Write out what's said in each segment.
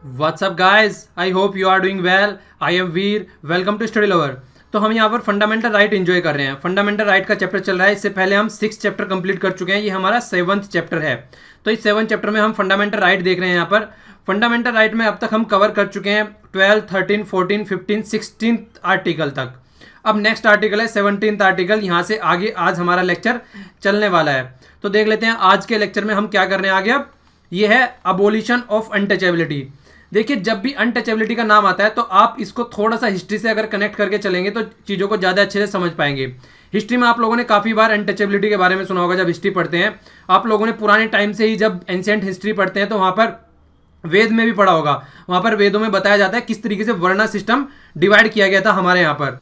What's up guys? I hope you are doing well. I am Veer. Welcome to Study Lover. तो हम यहाँ पर fundamental right enjoy कर रहे हैं। फंडामेंटल राइट का चैप्टर चल रहा है। इससे पहले हम 6 चैप्टर कंप्लीट कर चुके हैं। ये हमारा 7th चैप्टर है। तो इस 7th चैप्टर में हम फंडामेंटल राइट देख रहे हैं। यहाँ पर फंडामेंटल राइट में अब तक हम कवर कर चुके हैं 12, 13, 14, 15, 16 आर्टिकल तक। अब नेक्स्ट आर्टिकल है 17th आर्टिकल। यहाँ से आगे आज हमारा लेक्चर चलने वाला है। तो देख लेते हैं आज के लेक्चर में हम क्या करने आगे। अब ये है अबोलिशन ऑफ अनटचेबिलिटी। देखिए, जब भी अनटचेबिलिटी का नाम आता है तो आप इसको थोड़ा सा हिस्ट्री से अगर कनेक्ट करके चलेंगे तो चीज़ों को ज़्यादा अच्छे से समझ पाएंगे। हिस्ट्री में आप लोगों ने काफ़ी बार अनटचेबिलिटी के बारे में सुना होगा। जब हिस्ट्री पढ़ते हैं आप लोगों ने पुराने टाइम से ही, जब एंशिएंट हिस्ट्री पढ़ते हैं तो वहाँ पर वेद में भी पढ़ा होगा। वहाँ पर वेदों में बताया जाता है किस तरीके से वर्ण सिस्टम डिवाइड किया गया था हमारे यहाँ पर।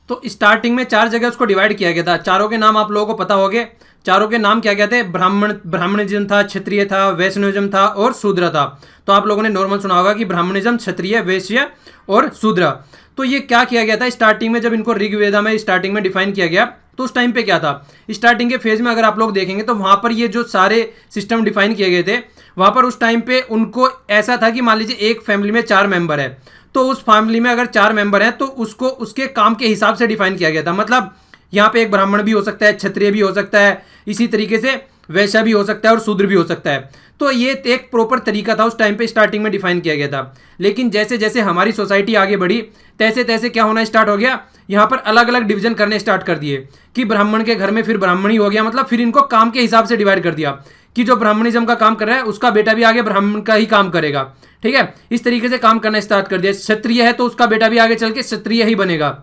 तो स्टार्टिंग में 4 जगह उसको डिवाइड किया गया था। चारों के नाम आप लोगों को पता होंगे। चारों के नाम क्या क्या थे? ब्राह्मणिज्म था, क्षत्रिय था, वैष्णविज्म था और शूद्र था। तो आप लोगों ने नॉर्मल सुना होगा कि ब्राह्मणिज्म, क्षत्रिय, वैश्य और शूद्र। तो ये क्या किया गया था स्टार्टिंग में, जब इनको ऋग्वेदा में स्टार्टिंग में डिफाइन किया गया तो उस टाइम पे क्या था? स्टार्टिंग के फेज में अगर आप लोग देखेंगे तो वहां पर ये जो सारे सिस्टम डिफाइन किए गए थे, वहां पर उस टाइम पे उनको ऐसा था कि मान लीजिए एक फैमिली में 4 मेंबर है, तो उस फैमिली में अगर 4 मेंबर हैं तो उसको उसके काम के हिसाब से डिफाइन किया गया था। मतलब यहाँ पे एक ब्राह्मण भी हो सकता है, क्षत्रिय भी हो सकता है, इसी तरीके से वैश्य भी हो सकता है और शूद्र भी हो सकता है। तो ये एक प्रॉपर तरीका था उस टाइम पे स्टार्टिंग में डिफाइन किया गया था। लेकिन जैसे जैसे हमारी सोसाइटी आगे बढ़ी तैसे तैसे क्या होना स्टार्ट हो गया, यहाँ पर अलग अलग डिवीजन करने स्टार्ट कर दिए कि ब्राह्मण के घर में फिर ब्राह्मणी हो गया। मतलब फिर इनको काम के हिसाब से डिवाइड कर दिया कि जो ब्राह्मणिज्म का काम कर रहा है उसका बेटा भी आगे ब्राह्मण का ही काम करेगा। ठीक है, इस तरीके से काम करना स्टार्ट कर दिया। क्षत्रिय है तो उसका बेटा भी आगे चल के क्षत्रिय ही बनेगा।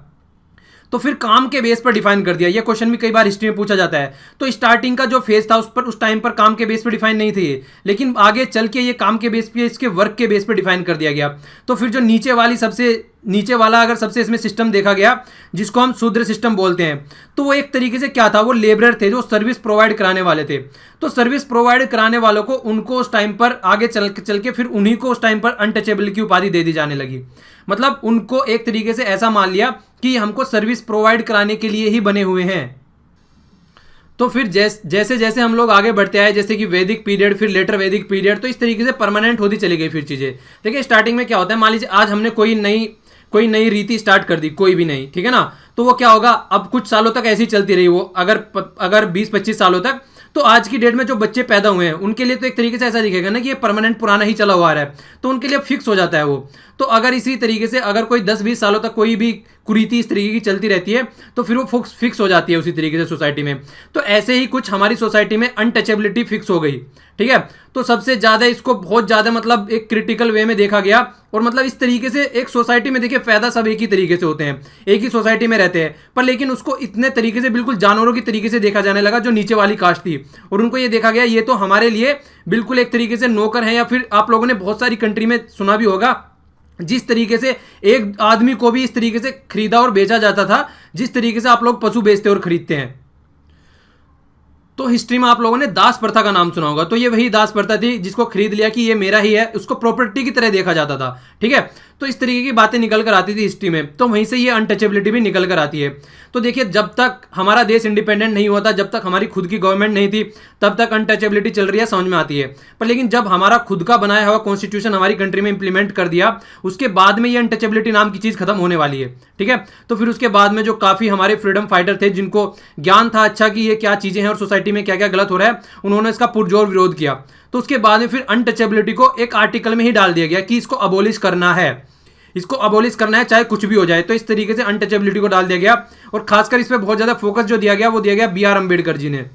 तो फिर काम के बेस पर डिफाइन कर दिया। ये क्वेश्चन भी कई बार हिस्ट्री में पूछा जाता है। तो स्टार्टिंग का जो फेज था उस टाइम पर काम के बेस पर डिफाइन नहीं थे, लेकिन आगे चल के ये काम के बेस पे, इसके वर्क के बेस पर डिफाइन कर दिया गया। तो फिर जो नीचे वाला अगर सबसे इसमें सिस्टम देखा गया जिसको हम शूद्र सिस्टम बोलते हैं, तो वो एक तरीके से क्या था, वो लेबरर थे जो सर्विस प्रोवाइड कराने वाले थे। तो सर्विस प्रोवाइड कराने वालों को उनको उस टाइम पर आगे चल के फिर उन्हीं को उस टाइम पर अनटचेबल की उपाधि दे दी जाने लगी। मतलब उनको एक तरीके से ऐसा मान लिया कि हमको सर्विस प्रोवाइड कराने के लिए ही बने हुए हैं। तो फिर जैसे जैसे हम लोग आगे बढ़ते आए, जैसे कि वैदिक पीरियड, फिर लेटर वैदिक पीरियड, तो इस तरीके से परमानेंट होती चली गई फिर चीज़ें। देखिए, स्टार्टिंग में क्या होता है, मान लीजिए आज हमने कोई नई रीति स्टार्ट कर दी, कोई भी नहीं, ठीक है ना, तो वो क्या होगा, अब कुछ सालों तक ऐसी चलती रही वो, अगर 20-25 सालों तक, तो आज की डेट में जो बच्चे पैदा हुए हैं उनके लिए तो एक तरीके से ऐसा दिखेगा ना कि ये परमानेंट पुराना ही चला हुआ है, तो उनके लिए फिक्स हो जाता है वो। तो अगर इसी तरीके से अगर कोई 10-20 सालों तक कोई भी कुरीति इस तरीके की चलती रहती है तो फिर वो फिक्स हो जाती है उसी तरीके से सोसाइटी में। तो ऐसे ही कुछ हमारी सोसाइटी में अनटचेबिलिटी फिक्स हो गई। ठीक है, तो सबसे ज़्यादा इसको बहुत ज़्यादा मतलब एक क्रिटिकल वे में देखा गया। और मतलब इस तरीके से एक सोसाइटी में देखिए फायदा सब एक ही तरीके से होते हैं, एक ही सोसाइटी में रहते हैं, पर लेकिन उसको इतने तरीके से बिल्कुल जानवरों की तरीके से देखा जाने लगा जो नीचे वाली कास्ट थी। और उनको ये देखा गया ये तो हमारे लिए बिल्कुल एक तरीके से नौकर हैं। या फिर आप लोगों ने बहुत सारी कंट्री में सुना भी होगा जिस तरीके से एक आदमी को भी इस तरीके से खरीदा और बेचा जाता था जिस तरीके से आप लोग पशु बेचते और खरीदते हैं। तो हिस्ट्री में आप लोगों ने दास प्रथा का नाम सुना होगा। तो ये वही दास प्रथा थी जिसको खरीद लिया कि ये मेरा ही है, उसको प्रॉपर्टी की तरह देखा जाता था। ठीक है, तो इस तरीके की बातें निकल कर आती थी हिस्ट्री में। तो वहीं से ये अनटचेबिलिटी भी निकल कर आती है। तो देखिए, जब तक हमारा देश इंडिपेंडेंट नहीं हुआ था, जब तक हमारी खुद की गवर्नमेंट नहीं थी, तब तक अनटचेबिलिटी चल रही है, समझ में आती है। पर लेकिन जब हमारा खुद का बनाया हुआ कॉन्स्टिट्यूशन हमारी कंट्री में इंप्लीमेंट कर दिया, उसके बाद में ये अनटचेबिलिटी नाम की चीज़ खत्म होने वाली है। ठीक है, तो फिर उसके बाद में जो काफ़ी हमारे फ्रीडम फाइटर थे जिनको ज्ञान था अच्छा कि ये क्या चीज़ें हैं और सोसाइटी में क्या क्या गलत हो रहा है, उन्होंने इसका पुरजोर विरोध किया। तो उसके बाद में फिर अनटचेबिलिटी को एक आर्टिकल में ही डाल दिया गया कि इसको अबोलिश करना है, इसको अबोलिश करना है चाहे कुछ भी हो जाए। तो इस तरीके से अनटचेबिलिटी को डाल दिया गया। और खासकर इस पर बहुत ज़्यादा फोकस जो दिया गया वो दिया गया बी आर अम्बेडकर जी ने,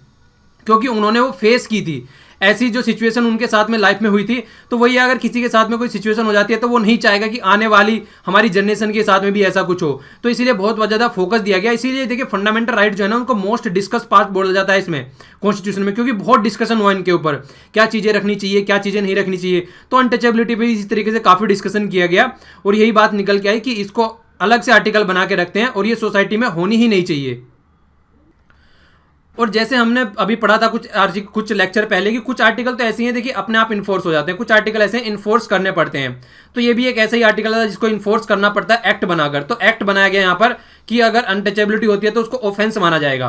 क्योंकि उन्होंने वो फेस की थी ऐसी जो सिचुएशन उनके साथ में लाइफ में हुई थी। तो वही अगर किसी के साथ में कोई सिचुएशन हो जाती है तो वो नहीं चाहेगा कि आने वाली हमारी जनरेशन के साथ में भी ऐसा कुछ हो। तो इसीलिए बहुत ज़्यादा फोकस दिया गया। इसीलिए देखिए, फंडामेंटल राइट जो है ना उनको मोस्ट डिस्कस पार्ट बोला जाता है इसमें कॉन्स्टिट्यूशन में, क्योंकि बहुत डिस्कशन हुआ इनके ऊपर, क्या चीज़ें रखनी चाहिए, क्या चीज़ें नहीं रखनी चाहिए। तो अनटचेबिलिटी पर इसी तरीके से काफ़ी डिस्कशन किया गया और यही बात निकल के आई कि इसको अलग से आर्टिकल बना के रखते हैं और ये सोसाइटी में होनी ही नहीं चाहिए। और जैसे हमने अभी पढ़ा था कुछ लेक्चर पहले कि कुछ आर्टिकल तो ऐसे हैं देखिए अपने आप इन्फोर्स हो जाते हैं, कुछ आर्टिकल ऐसे इन्फोर्स करने पड़ते हैं। तो ये भी एक ऐसा ही आर्टिकल था जिसको इन्फोर्स करना पड़ता है एक्ट बनाकर। तो एक्ट बनाया गया यहाँ पर कि अगर अनटचेबिलिटी होती है तो उसको ऑफेंस माना जाएगा।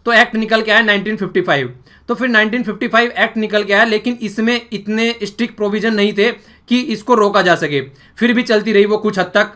तो एक्ट निकल के आया 1955। तो फिर 1955 एक्ट निकल के आया, लेकिन इसमें इतने स्ट्रिक्ट प्रोविजन नहीं थे कि इसको रोका जा सके, फिर भी चलती रही वो कुछ हद तक।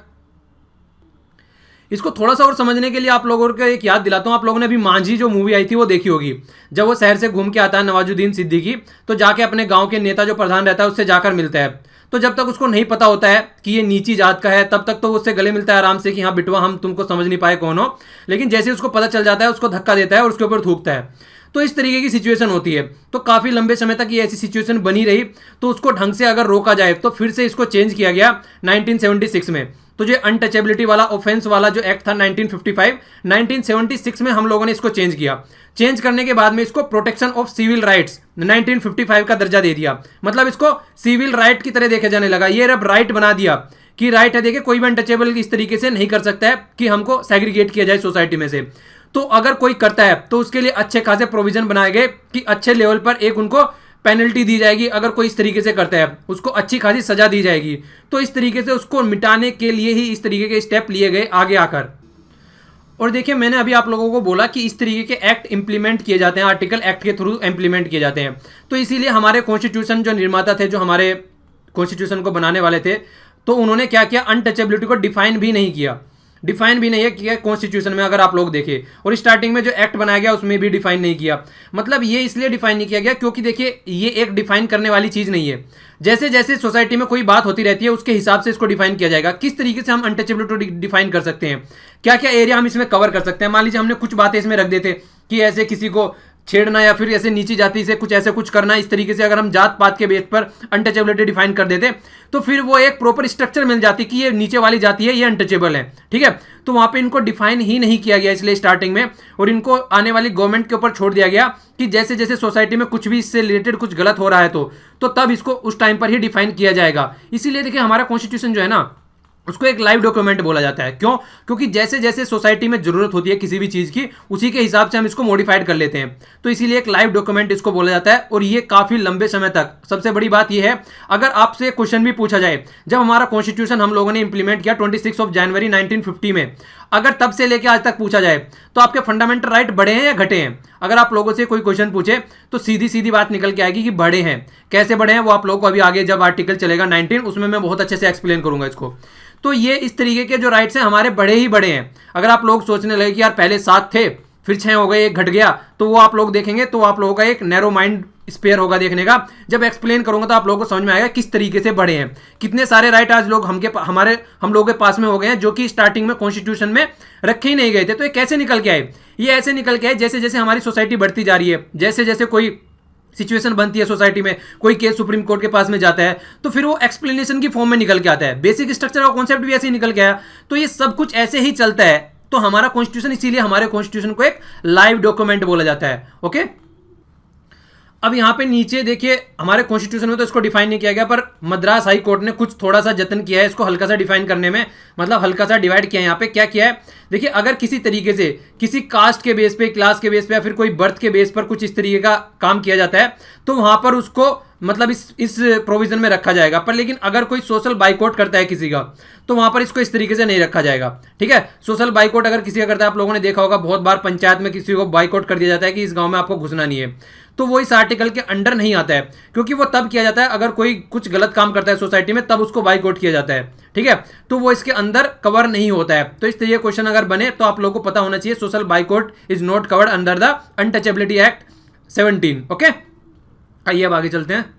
इसको थोड़ा सा और समझने के लिए आप लोगों को एक याद दिलाता हूँ। आप लोगों ने अभी मांझी जो मूवी आई थी वो देखी होगी। जब वो शहर से घूम के आता है नवाजुद्दीन सिद्दीकी, तो जाके अपने गांव के नेता जो प्रधान रहता है उससे जाकर मिलता है। तो जब तक उसको नहीं पता होता है कि ये नीची जात का है, तब तक तो उससे गले मिलता है आराम से कि हाँ बिटवा हम तुमको समझ नहीं पाए कौन हो। लेकिन जैसे उसको पता चल जाता है उसको धक्का देता है और उसके ऊपर थूकता है। तो इस तरीके की सिचुएशन होती है। तो काफ़ी लंबे समय तक ये ऐसी सिचुएशन बनी रही। तो उसको ढंग से अगर रोका जाए तो फिर से इसको चेंज किया गया 1976 में। तो जो अनटचेबिलिटी वाला ऑफेंस वाला जो एक्ट था 1976 में हम लोगों ने इसको चेंज किया। चेंज करने के बाद में इसको प्रोटेक्शन ऑफ सिविल राइट्स 1955 का दर्जा दे दिया। मतलब इसको सिविल राइट की तरह देखा जाने लगा। ये अब राइट बना दिया कि राइट है, देखिए कोई भी अनटचेबल इस तरीके से नहीं कर सकता है कि हमको सेग्रीगेट किया जाए सोसाइटी में से। तो अगर कोई करता है तो उसके लिए अच्छे खासे प्रोविजन बनाए गए कि अच्छे लेवल पर एक उनको पेनल्टी दी जाएगी। अगर कोई इस तरीके से करता है उसको अच्छी खासी सजा दी जाएगी। तो इस तरीके से उसको मिटाने के लिए ही इस तरीके के स्टेप लिए गए आगे आकर। और देखिए मैंने अभी आप लोगों को बोला कि इस तरीके के एक्ट इंप्लीमेंट किए जाते हैं, आर्टिकल एक्ट के थ्रू इंप्लीमेंट किए जाते हैं। तो इसीलिए हमारे कॉन्स्टिट्यूशन जो निर्माता थे, जो हमारे कॉन्स्टिट्यूशन को बनाने वाले थे, तो उन्होंने क्या किया, अनटचेबिलिटी को डिफाइन भी नहीं किया कॉन्स्टिट्यूशन में। अगर आप लोग देखें, और स्टार्टिंग में जो एक्ट बनाया गया उसमें भी डिफाइन नहीं किया। मतलब ये इसलिए डिफाइन नहीं किया गया क्योंकि देखिए ये एक डिफाइन करने वाली चीज नहीं है। जैसे जैसे सोसाइटी में कोई बात होती रहती है उसके हिसाब से इसको डिफाइन किया जाएगा। किस तरीके से हम अनटचेबिलिटी डिफाइन कर सकते हैं, क्या क्या एरिया हम इसमें कवर कर सकते हैं। मान लीजिए हमने कुछ बातें इसमें रख देते कि ऐसे किसी को छेड़ना या फिर ऐसे नीची जाति से कुछ ऐसे कुछ करना, इस तरीके से अगर हम जात पात के बेस पर अनटचेबिलिटी डिफाइन कर देते तो फिर वो एक प्रॉपर स्ट्रक्चर मिल जाती कि ये नीचे वाली जाति है, ये अनटचेबल है, ठीक है। तो वहां पे इनको डिफाइन ही नहीं किया गया इसलिए स्टार्टिंग में, और इनको आने वाली गवर्नमेंट के ऊपर छोड़ दिया गया कि जैसे जैसे सोसाइटी में कुछ भी इससे रिलेटेड कुछ गलत हो रहा है तो तब इसको उस टाइम पर ही डिफाइन किया जाएगा। इसीलिए देखिए हमारा कॉन्स्टिट्यूशन जो है ना उसको एक लाइव डॉक्यूमेंट बोला जाता है। क्यों? क्योंकि जैसे जैसे सोसाइटी में जरूरत होती है किसी भी चीज की, उसी के हिसाब से हम इसको मॉडिफाइड कर लेते हैं। तो इसीलिए एक लाइव डॉक्यूमेंट इसको बोला जाता है। और ये काफी लंबे समय तक, सबसे बड़ी बात यह है, अगर आपसे क्वेश्चन भी पूछा जाए, जब हमारा कॉन्स्टिट्यूशन हम लोगों ने इंप्लीमेंट किया 26 जनवरी 1950 में, अगर तब से लेकर आज तक पूछा जाए तो आपके फंडामेंटल राइट बढ़े हैं या घटे हैं। अगर आप लोगों से कोई क्वेश्चन पूछे तो सीधी सीधी बात निकल के आएगी कि बढ़े हैं। कैसे बढ़े हैं वो आप लोगों को अभी आगे जब आर्टिकल चलेगा 19 उसमें मैं बहुत अच्छे से एक्सप्लेन करूंगा इसको। तो ये इस तरीके के जो राइट्स हैं हमारे बड़े ही बड़े हैं। अगर आप लोग सोचने लगे कि यार पहले 7 थे फिर 6 हो गए, एक घट गया, तो वो आप लोग देखेंगे तो आप लोगों का एक नैरो माइंड स्पेयर होगा देखने का। जब एक्सप्लेन करूंगा तो आप लोगों को समझ में आएगा किस तरीके से बढ़े हैं, कितने सारे राइट आज लोग हम लोगों के पास में हो गए हैं जो कि स्टार्टिंग में कॉन्स्टिट्यूशन में रखे ही नहीं गए थे। तो ये कैसे निकल के आए? ये ऐसे निकल के आए जैसे जैसे हमारी सोसाइटी बढ़ती जा रही है, जैसे जैसे कोई सिचुएशन बनती है सोसाइटी में, कोई केस सुप्रीम कोर्ट के पास में जाता है तो फिर वो एक्सप्लेनेशन की फॉर्म में निकल के आता है। बेसिक स्ट्रक्चर और कॉन्सेप्ट भी ऐसे ही निकल के आया। तो ये सब कुछ ऐसे ही चलता है। तो हमारा कॉन्स्टिट्यूशन, इसीलिए हमारे कॉन्स्टिट्यूशन को एक लाइव डॉक्यूमेंट बोला जाता है। ओके, अब यहाँ पे नीचे देखिए हमारे कॉन्स्टिट्यूशन में तो इसको डिफाइन नहीं किया गया, पर मद्रास हाई कोर्ट ने कुछ थोड़ा सा जतन किया है इसको हल्का सा डिफाइन करने में। मतलब हल्का सा डिवाइड किया है। यहाँ पे क्या किया है देखिए, अगर किसी तरीके से किसी कास्ट के बेस पे, क्लास के बेस पे या फिर कोई बर्थ के बेस पर कुछ इस तरीके का काम किया जाता है तो वहां पर उसको मतलब इस प्रोविजन में रखा जाएगा। पर लेकिन अगर कोई सोशल बाइकआउट करता है किसी का तो वहां पर इसको इस तरीके से नहीं रखा जाएगा। ठीक है, सोशल बाइकआउट अगर किसी का करता है, आप लोगों ने देखा होगा बहुत बार पंचायत में किसी को बाइकआउट कर दिया जाता है कि इस गांव में आपको घुसना नहीं है, तो वो इस आर्टिकल के अंडर नहीं आता है। क्योंकि वो तब किया जाता है अगर कोई कुछ गलत काम करता है सोसाइटी में, तब उसको बाइकआउट किया जाता है। ठीक है, तो वो इसके अंदर कवर नहीं होता है। तो इस तरीके क्वेश्चन अगर बने तो आप लोगों को पता होना चाहिए social boycott is not covered under the untouchability act 17। Okay, आइए अब आगे चलते हैं।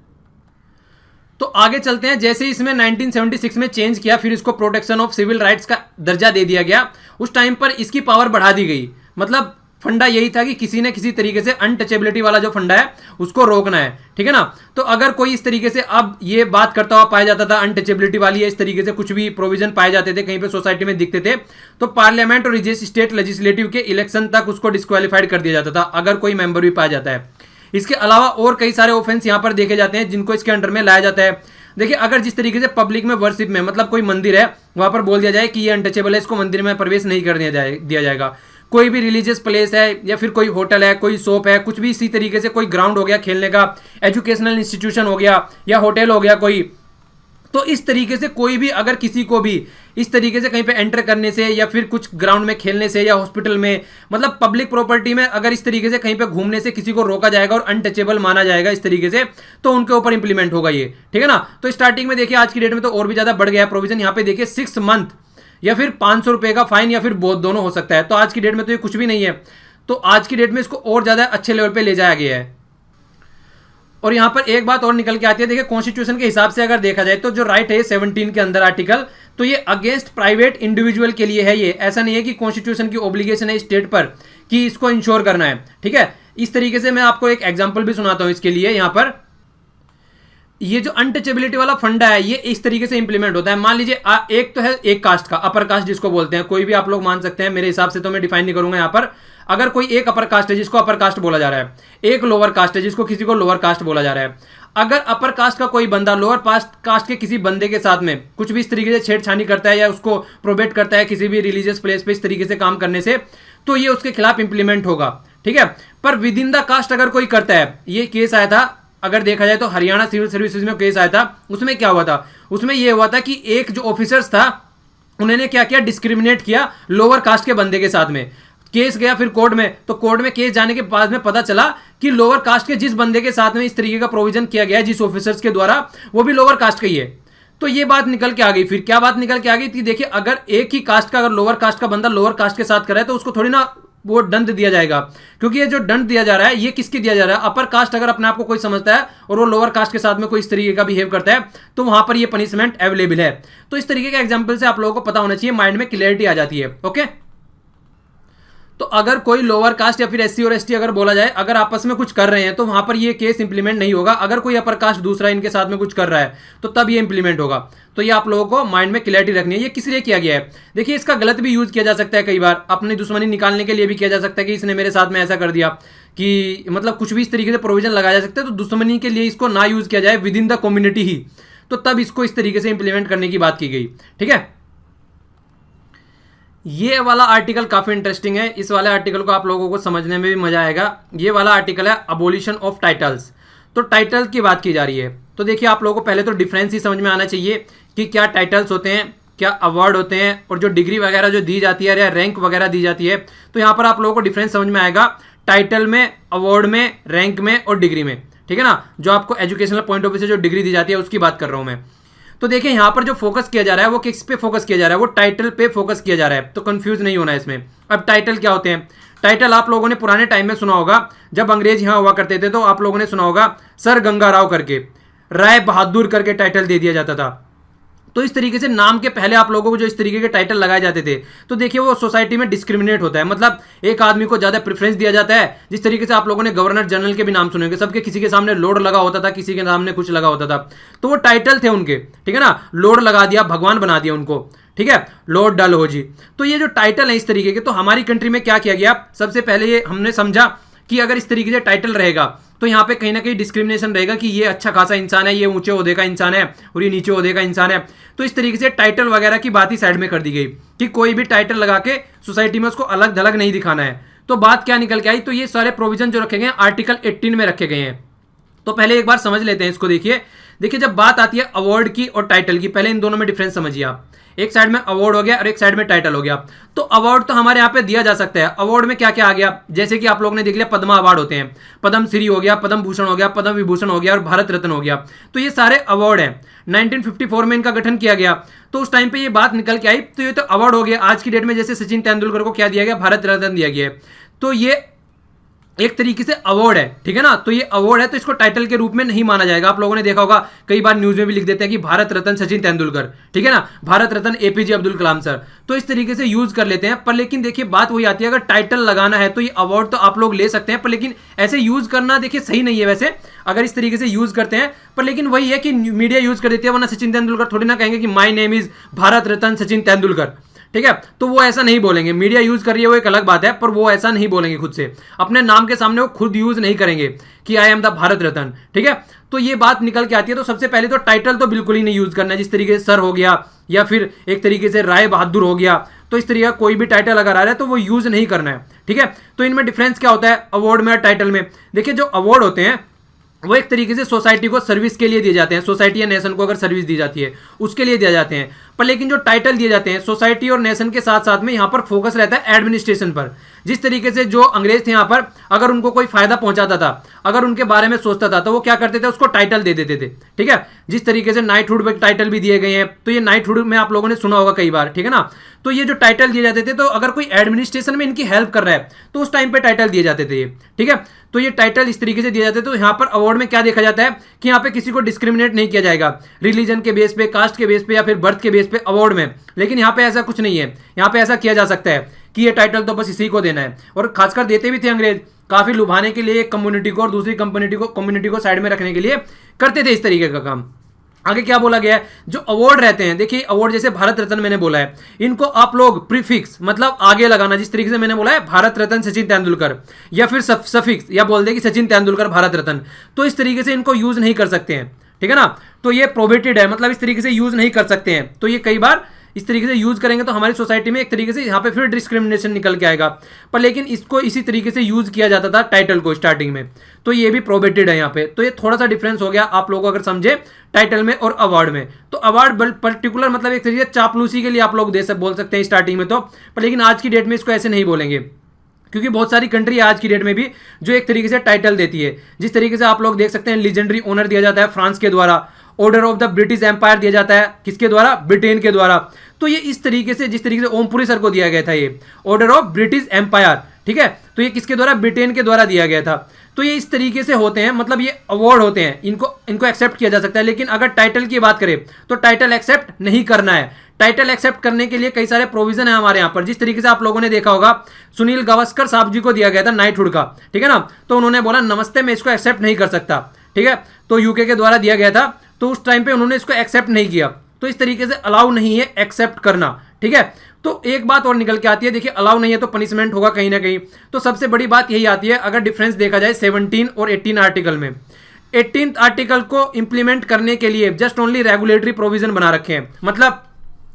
तो आगे चलते हैं, जैसे इसमें 1976 में चेंज किया, फिर इसको प्रोटेक्शन ऑफ सिविल राइट्स का दर्जा दे दिया गया। उस टाइम पर इसकी पावर बढ़ा दी गई। मतलब फंडा यही था कि किसी न किसी तरीके से अनटचेबिलिटी वाला जो फंडा है उसको रोकना है। ठीक है ना, तो अगर कोई इस तरीके से अब ये बात करता हुआ पाया जाता था अनटचेबिलिटी वाली है, इस तरीके से कुछ भी प्रोविजन पाए जाते थे कहीं पे सोसाइटी में दिखते थे, तो पार्लियामेंट और स्टेट लेजिस्लेटिव के इलेक्शन तक उसको डिस्क्वालीफाइड कर दिया जाता था अगर कोई मेंबर भी पाया जाता है। इसके अलावा और कई सारे ऑफेंस यहाँ पर देखे जाते हैं जिनको इसके अंडर में लाया जाता है। देखिए, अगर जिस तरीके से पब्लिक में वर्शिप में, मतलब कोई मंदिर है वहां पर बोल दिया जाए कि ये अनटचेबल है, इसको मंदिर में प्रवेश नहीं करने दिया जाएगा। कोई भी रिलीजियस प्लेस है या फिर कोई होटल है, कोई शॉप है, कुछ भी इसी तरीके से, कोई ग्राउंड हो गया खेलने का, एजुकेशनल इंस्टीट्यूशन हो गया या होटल हो गया, कोई तो इस तरीके से कोई भी अगर किसी को भी इस तरीके से कहीं पे एंटर करने से या फिर कुछ ग्राउंड में खेलने से या हॉस्पिटल में, मतलब पब्लिक प्रॉपर्टी में अगर इस तरीके से कहीं पे घूमने से किसी को रोका जाएगा और अनटचेबल माना जाएगा इस तरीके से, तो उनके ऊपर इंप्लीमेंट होगा ये, ठीक है ना। तो स्टार्टिंग में देखिए आज की डेट में तो और भी ज्यादा बढ़ गया प्रोविजन, यहाँ पे देखिए 6 मंथ या फिर 500 रुपए का फाइन या फिर बहुत दोनों हो सकता है। तो आज की डेट में तो ये कुछ भी नहीं है, तो आज की डेट में इसको और ज्यादा अच्छे लेवल पे ले जाया गया है। और यहां पर एक बात और निकल के आती है, देखिए कॉन्स्टिट्यूशन के हिसाब से अगर देखा जाए तो जो राइट है 17 के अंदर आर्टिकल, तो ये अगेंस्ट प्राइवेट इंडिविजुअल के लिए है। ये ऐसा नहीं है कि कॉन्स्टिट्यूशन की ऑब्लिगेशन है स्टेट पर कि इसको इंश्योर करना है, ठीक है। इस तरीके से मैं आपको एक एग्जांपल भी सुनाता हूं इसके लिए। यहां पर ये जो अनटचेबिलिटी वाला फंडा है ये इस तरीके से इंप्लीमेंट होता है। मान लीजिए एक तो है एक कास्ट का, अपर कास्ट जिसको बोलते हैं, कोई भी आप लोग मान सकते हैं, मेरे हिसाब से तो मैं डिफाइन नहीं करूंगा यहां पर। अगर कोई एक अपर कास्ट है जिसको अपर कास्ट बोला जा रहा है, एक लोअर कास्ट है जिसको किसी को लोअर कास्ट बोला जा रहा है, अगर अपर कास्ट का कोई बंदा लोअर कास्ट के किसी बंदे के साथ में कुछ भी इस तरीके से छेड़छानी करता है या उसको प्रोबेट करता है किसी भी रिलीजियस प्लेस पे इस तरीके से काम करने से, तो ये उसके खिलाफ इंप्लीमेंट होगा, ठीक है। पर विद इन द कास्ट अगर कोई करता है, ये केस आया था अगर देखा जाए तो हरियाणा सिविल सर्विसेज में केस आया था, उसमें क्या हुआ था, उसमें यह हुआ था कि एक जो ऑफिसर्स था उन्होंने क्या किया, डिस्क्रिमिनेट किया लोअर कास्ट के बंदे के साथ में। केस गया फिर कोर्ट में, तो कोर्ट में केस जाने के बाद में पता चला कि लोअर कास्ट के जिस बंदे के साथ में इस तरीके का प्रोविजन किया गया है जिस ऑफिसर्स के द्वारा, वो भी लोअर कास्ट का ही है। तो ये बात निकल के आ गई। फिर क्या बात निकल के आ गई थी, देखिए अगर एक ही कास्ट का, अगर लोअर कास्ट का बंदा लोअर कास्ट के साथ कर रहा है तो उसको थोड़ी ना वो दंड दिया जाएगा, क्योंकि ये जो दंड दिया जा रहा है ये किसके दिया जा रहा है, अपर कास्ट अगर अपने आप को कोई समझता है और वो लोअर कास्ट के साथ में कोई इस तरीके का बिहेव करता है तो वहां पर ये पनिशमेंट अवेलेबल है। तो इस तरीके के एग्जांपल से आप लोगों को पता होना चाहिए, माइंड में क्लियरिटी आ जाती है। ओके, तो अगर कोई लोअर कास्ट या फिर एससी और एसटी अगर बोला जाए, अगर आपस में कुछ कर रहे हैं तो वहां पर ये केस इंप्लीमेंट नहीं होगा। अगर कोई अपर कास्ट दूसरा इनके साथ में कुछ कर रहा है तो तब ये इंप्लीमेंट होगा। तो ये आप लोगों को माइंड में क्लैरिटी रखनी है। ये किस लिए किया गया है, देखिए इसका गलत भी यूज किया जा सकता है, कई बार अपनी दुश्मनी निकालने के लिए भी किया जा सकता है कि इसने मेरे साथ में ऐसा कर दिया, कि मतलब कुछ भी इस तरीके से प्रोविजन लगाया जा सकता है। तो दुश्मनी के लिए इसको ना यूज किया जाए विद इन द कम्युनिटी ही, तो तब इसको इस तरीके से इंप्लीमेंट करने की बात की गई, ठीक है। ये वाला आर्टिकल काफी इंटरेस्टिंग है, इस वाले आर्टिकल को आप लोगों को समझने में भी मजा आएगा। ये वाला आर्टिकल है अबोलिशन ऑफ टाइटल्स। तो टाइटल की बात की जा रही है, तो देखिए आप लोगों को पहले तो डिफरेंस ही समझ में आना चाहिए कि क्या टाइटल्स होते हैं, क्या अवार्ड होते हैं, और जो डिग्री वगैरह जो दी जाती है या रैंक वगैरह दी जाती है, तो यहाँ पर आप लोगों को डिफरेंस समझ में आएगा टाइटल में, अवार्ड में, रैंक में और डिग्री में, ठीक है ना। जो आपको एजुकेशनल पॉइंट ऑफ व्यू से जो डिग्री दी जाती है उसकी बात कर रहा हूँ मैं। तो देखिए यहाँ पर जो फोकस किया जा रहा है वो किस पे फोकस किया जा रहा है, वो टाइटल पे फोकस किया जा रहा है, तो कंफ्यूज नहीं होना है इसमें। अब टाइटल क्या होते हैं, टाइटल आप लोगों ने पुराने टाइम में सुना होगा, जब अंग्रेज यहाँ हुआ करते थे तो आप लोगों ने सुना होगा सर गंगा राव करके, राय बहादुर करके टाइटल दे दिया जाता था। तो इस तरीके से नाम के पहले आप लोगों को जो इस तरीके के टाइटल लगाए जाते थे, तो देखिए वो सोसाइटी में डिस्क्रिमिनेट होता है, मतलब एक आदमी को ज्यादा प्रेफरेंस दिया जाता है। जिस तरीके से आप लोगों ने गवर्नर जनरल के भी नाम सुने होंगे, सबके किसी के सामने लॉर्ड लगा होता था, किसी के सामने कुछ लगा होता था, तो वो टाइटल थे उनके, ठीक है ना। लॉर्ड लगा दिया, भगवान बना दिया उनको, ठीक है, लॉर्ड डलहौजी। तो ये जो टाइटल है इस तरीके के, तो हमारी कंट्री में क्या किया गया, सबसे पहले ये हमने समझा कि अगर इस तरीके से टाइटल रहेगा तो यहाँ पे कहीं ना कहीं डिस्क्रिमिनेशन रहेगा कि ये अच्छा खासा इंसान है, ये ऊंचे ओहदे का इंसान है और ये नीचे ओहदे का इंसान है। तो इस तरीके से टाइटल वगैरह की बात ही साइड में कर दी गई कि कोई भी टाइटल लगा के सोसाइटी में उसको अलग थलग नहीं दिखाना है। तो बात क्या निकल के आई, तो ये सारे प्रोविजन जो रखे गए हैं आर्टिकल 18 में रखे गए हैं। तो पहले एक बार समझ लेते हैं इसको। देखिए जब बात आती है अवार्ड की और टाइटल की, पहले इन दोनों में डिफरेंस समझिए आप। एक साइड में अवार्ड हो गया और एक साइड में टाइटल हो गया। तो अवार्ड तो हमारे यहाँ पे दिया जा सकता है। अवार्ड में क्या क्या आ गया, जैसे कि आप लोगों ने देख लिया पद्मा अवार्ड होते हैं, पद्म श्री हो गया, पद्म भूषण हो गया, पद्म विभूषण हो गया और भारत रत्न हो गया। तो ये सारे अवार्ड हैं। 1954 में इनका गठन किया गया, तो उस टाइम पे ये बात निकल के आई, तो ये तो अवार्ड हो गया। आज की डेट में जैसे सचिन तेंदुलकर को क्या दिया गया, भारत रत्न दिया गया है, तो ये एक तरीके से अवार्ड है, ठीक है ना। तो ये अवार्ड है, तो इसको टाइटल के रूप में नहीं माना जाएगा। आप लोगों ने देखा होगा कई बार न्यूज में भी लिख देते हैं कि भारत रत्न सचिन तेंदुलकर, ठीक है ना, भारत रत्न एपीजे अब्दुल कलाम सर। तो इस तरीके से यूज कर लेते हैं। पर लेकिन देखिए बात वही आती है, अगर टाइटल लगाना है तो ये अवार्ड तो आप लोग ले सकते हैं, पर लेकिन ऐसे यूज करना देखिए सही नहीं है वैसे, अगर इस तरीके से यूज करते हैं। पर लेकिन वही है कि मीडिया यूज कर देती है, वरना सचिन तेंदुलकर थोड़ी ना कहेंगे कि my name is Bharat Ratna Sachin Tendulkar, ठीक है। तो वो ऐसा नहीं बोलेंगे, मीडिया यूज कर रही है वो एक अलग बात है, पर वो ऐसा नहीं बोलेंगे खुद से, अपने नाम के सामने वो खुद यूज नहीं करेंगे कि I am the Bharat Ratna, ठीक है। तो ये बात निकल के आती है। तो सबसे पहले तो टाइटल तो बिल्कुल ही नहीं यूज करना है, जिस तरीके से सर हो गया या फिर एक तरीके से राय बहादुर हो गया, तो इस तरीके का कोई भी टाइटल अगर आ रहा है तो वो यूज नहीं करना है, ठीक है। तो इनमें डिफरेंस क्या होता है अवार्ड में और टाइटल में। देखिए जो अवार्ड होते हैं वो एक तरीके से सोसाइटी को सर्विस के लिए दिए जाते हैं, सोसाइटी या नेशन को अगर सर्विस दी जाती है उसके लिए दिए जाते हैं। पर लेकिन जो टाइटल दिए जाते हैं सोसाइटी और नेशन के साथ साथ में यहाँ पर फोकस रहता है एडमिनिस्ट्रेशन पर। जिस तरीके से जो अंग्रेज थे यहाँ पर अगर उनको कोई फायदा पहुंचाता था, अगर उनके बारे में सोचता था, तो वो क्या करते थे, उसको टाइटल दे देते थे। ठीक है, जिस तरीके से नाइटहुड पे टाइटल भी दिए गए हैं, तो ये नाइटहुड में आप लोगों ने सुना होगा कई बार। ठीक है ना, तो ये जो टाइटल दिए जाते थे, तो अगर कोई एडमिनिस्ट्रेशन में इनकी हेल्प कर रहा है तो उस टाइम पे टाइटल दिए जाते थे। ठीक है, तो ये टाइटल इस तरीके से दिए जाते थे। तो यहाँ पर अवार्ड में क्या देखा जाता है कि यहाँ पे किसी को डिस्क्रिमिनेट नहीं किया जाएगा रिलीजन के बेस पे, कास्ट के बेस पे या फिर बर्थ के बेस पे अवार्ड में। लेकिन यहाँ पे ऐसा कुछ नहीं है, यहाँ पे ऐसा किया जा सकता है कि ये टाइटल तो बस इसी को देना है। और खासकर देते भी थे अंग्रेज, काफी लुभाने के लिए एक कम्युनिटी को और दूसरी कम्युनिटी को साइड में रखने के लिए करते थे इस तरीके का काम। आगे क्या बोला गया है, जो अवार्ड रहते हैं, देखिए अवार्ड जैसे भारत रत्न मैंने बोला है, इनको आप लोग प्रीफिक्स मतलब आगे लगाना, जिस तरीके से मैंने बोला है भारत रत्न सचिन तेंदुलकर, या फिर सफिक्स या बोल दे कि सचिन तेंदुलकर भारत रत्न, तो इस तरीके से इनको यूज नहीं कर सकते हैं। ठीक है ना, तो ये प्रोहिबिटेड है, मतलब इस तरीके से यूज नहीं कर सकते हैं। तो ये कई बार इस तरीके से यूज करेंगे तो हमारी सोसाइटी में एक तरीके से यहाँ पे फिर डिस्क्रिमिनेशन निकल के आएगा। पर लेकिन इसको इसी तरीके से यूज किया जाता था टाइटल को स्टार्टिंग में, तो ये भी प्रोहिबिटेड है यहाँ पे। तो ये थोड़ा सा डिफरेंस हो गया आप लोगों को अगर समझे टाइटल में और अवार्ड में। तो अवार्ड पर्टिकुलर मतलब एक तरीके से चापलूसी के लिए आप लोग बोल सकते हैं स्टार्टिंग में तो, पर लेकिन आज की डेट में इसको ऐसे नहीं बोलेंगे, क्योंकि बहुत सारी कंट्री आज की डेट में भी जो एक तरीके से टाइटल देती है। जिस तरीके से आप लोग देख सकते हैं लीजेंडरी ऑनर दिया जाता है फ्रांस के द्वारा, order of the British Empire दिया जाता है किसके द्वारा, ब्रिटेन के द्वारा। तो ये इस तरीके से, जिस तरीके से ओमपुरी सर को दिया गया था ये ऑर्डर ऑफ ब्रिटिश एम्पायर, ठीक है, तो ये किसके द्वारा, ब्रिटेन के द्वारा दिया गया था। तो ये इस तरीके से होते हैं, मतलब ये अवार्ड होते हैं, इनको एक्सेप्ट किया जा सकता है। लेकिन अगर टाइटल की बात करें तो टाइटल एक्सेप्ट नहीं करना है। टाइटल एक्सेप्ट करने के लिए कई सारे प्रोविजन है हमारे यहाँ पर। जिस तरीके से आप लोगों ने देखा होगा सुनील गावस्कर साहब जी को दिया गया था नाइटहुड का, ठीक है ना, तो उन्होंने बोला नमस्ते मैं इसको एक्सेप्ट नहीं कर सकता। ठीक है, तो यूके के द्वारा दिया गया था, तो उस टाइम पे उन्होंने इसको एक्सेप्ट नहीं किया। तो इस तरीके से अलाउ नहीं है एक्सेप्ट करना। ठीक है, तो एक बात और निकल के आती है, देखिए अलाउ नहीं है तो पनिशमेंट होगा कहीं ना कहीं। तो सबसे बड़ी बात यही आती है, अगर डिफरेंस देखा जाए 17 और 18 आर्टिकल में, 18th आर्टिकल को इंप्लीमेंट करने के लिए जस्ट ओनली रेगुलेटरी प्रोविजन बना रखे हैं।